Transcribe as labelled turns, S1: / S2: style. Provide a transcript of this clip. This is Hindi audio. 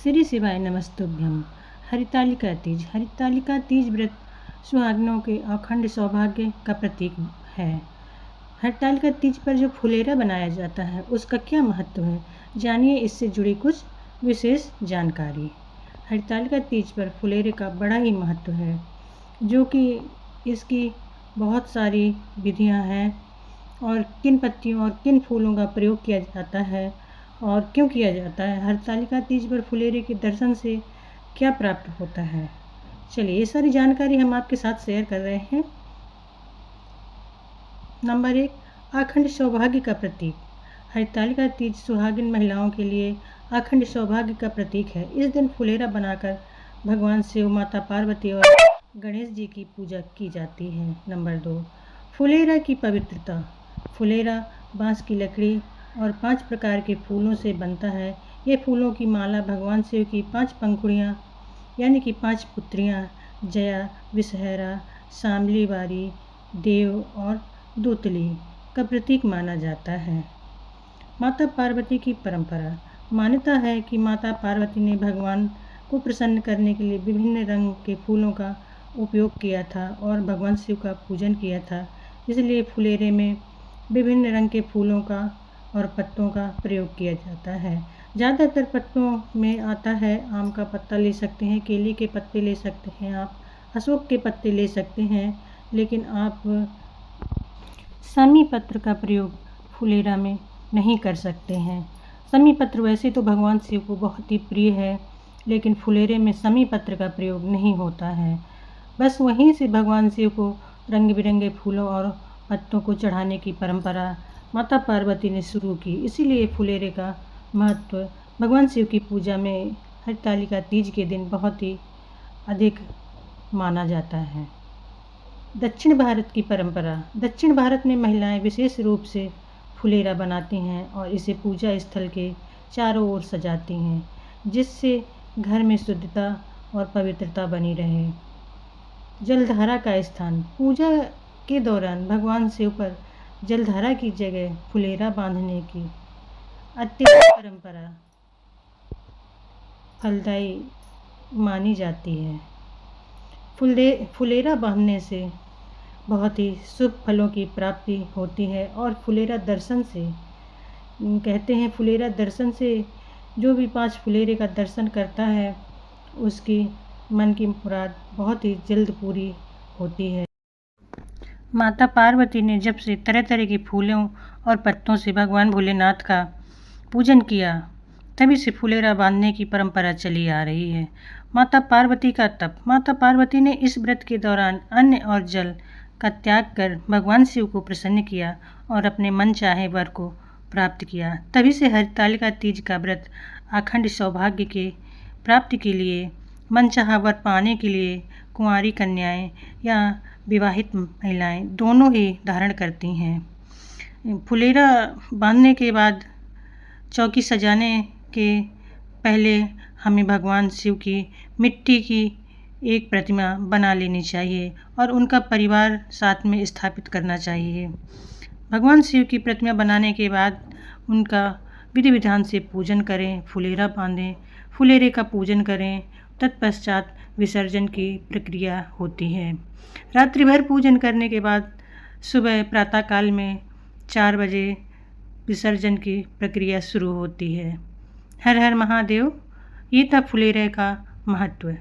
S1: श्री शिवाय नमस्तुभ्यम। हरितालिका तीज। हरितालिका तीज व्रत सुहागिनों के अखंड सौभाग्य का प्रतीक है। हरितालिका तीज पर जो फुलेरा बनाया जाता है उसका क्या महत्व है, जानिए इससे जुड़ी कुछ विशेष जानकारी। हरितालिका तीज पर फुलेरे का बड़ा ही महत्व है, जो कि इसकी बहुत सारी विधियां हैं और किन पत्तियों और किन फूलों का प्रयोग किया जाता है और क्यों किया जाता है। हरितालिका तीज पर फुलेरे के दर्शन से क्या प्राप्त होता है, चलिए ये सारी जानकारी हम आपके साथ शेयर कर रहे हैं। नंबर 1, अखंड सौभाग्य का प्रतीक। हरितालिका तीज सुहागिन महिलाओं के लिए अखंड सौभाग्य का प्रतीक है। इस दिन फुलेरा बनाकर भगवान शिव, माता पार्वती और गणेश जी की पूजा की जाती है। नंबर 2, फुलेरा की पवित्रता। फुलेरा बांस की लकड़ी और 5 प्रकार के फूलों से बनता है। ये फूलों की माला भगवान शिव की 5 पंखुड़ियाँ यानी कि 5 पुत्रियाँ जया, विषहरा, शामलीवारी, देव और दूतली का प्रतीक माना जाता है। माता पार्वती की परंपरा। मान्यता है कि माता पार्वती ने भगवान को प्रसन्न करने के लिए विभिन्न रंग के फूलों का उपयोग किया था और भगवान शिव का पूजन किया था, इसलिए फुलेरे में विभिन्न रंग के फूलों का और पत्तों का प्रयोग किया जाता है। ज़्यादातर पत्तों में आता है आम का पत्ता ले सकते हैं, केले के पत्ते ले सकते हैं, आप अशोक के पत्ते ले सकते हैं, लेकिन आप शमी पत्र का प्रयोग फुलेरा में नहीं कर सकते हैं। शमी पत्र वैसे तो भगवान शिव को बहुत ही प्रिय है, लेकिन फुलेरे में शमी पत्र का प्रयोग नहीं होता है। बस वहीं से भगवान शिव को रंग बिरंगे फूलों और पत्तों को चढ़ाने की परंपरा माता पार्वती ने शुरू की, इसीलिए फुलेरे का महत्व भगवान शिव की पूजा में हरितालिका तीज के दिन बहुत ही अधिक माना जाता है। दक्षिण भारत की परंपरा। दक्षिण भारत में महिलाएं विशेष रूप से फुलेरा बनाती हैं और इसे पूजा स्थल के चारों ओर सजाती हैं, जिससे घर में शुद्धता और पवित्रता बनी रहे। जलधारा का स्थान। पूजा के दौरान भगवान शिव पर जलधारा की जगह फुलेरा बांधने की अत्यधिक परंपरा फलदायी मानी जाती है। फुलेरा बांधने से बहुत ही शुभ फलों की प्राप्ति होती है और फुलेरा दर्शन से कहते हैं, फुलेरा दर्शन से जो भी 5 फुलेरे का दर्शन करता है उसकी मन की मुराद बहुत ही जल्द पूरी होती है। माता पार्वती ने जब से तरह तरह के फूलों और पत्तों से भगवान भोलेनाथ का पूजन किया, तभी से फुलेरा बांधने की परंपरा चली आ रही है। माता पार्वती का तप। माता पार्वती ने इस व्रत के दौरान अन्न और जल का त्याग कर भगवान शिव को प्रसन्न किया और अपने मन चाहे वर को प्राप्त किया। तभी से हरितालिका तीज का व्रत अखंड सौभाग्य के प्राप्ति के लिए, मनचाहा वर पाने के लिए कुंवारी कन्याएं या विवाहित महिलाएं दोनों ही धारण करती हैं। फुलेरा बांधने के बाद चौकी सजाने के पहले हमें भगवान शिव की मिट्टी की एक प्रतिमा बना लेनी चाहिए और उनका परिवार साथ में स्थापित करना चाहिए। भगवान शिव की प्रतिमा बनाने के बाद उनका विधि विधान से पूजन करें, फुलेरा बांधें, फुलेरे का पूजन करें, तत्पश्चात विसर्जन की प्रक्रिया होती है। रात्रि भर पूजन करने के बाद सुबह प्रातःकाल में 4 बजे विसर्जन की प्रक्रिया शुरू होती है। हर हर महादेव। ये था फुलेरे का महत्व।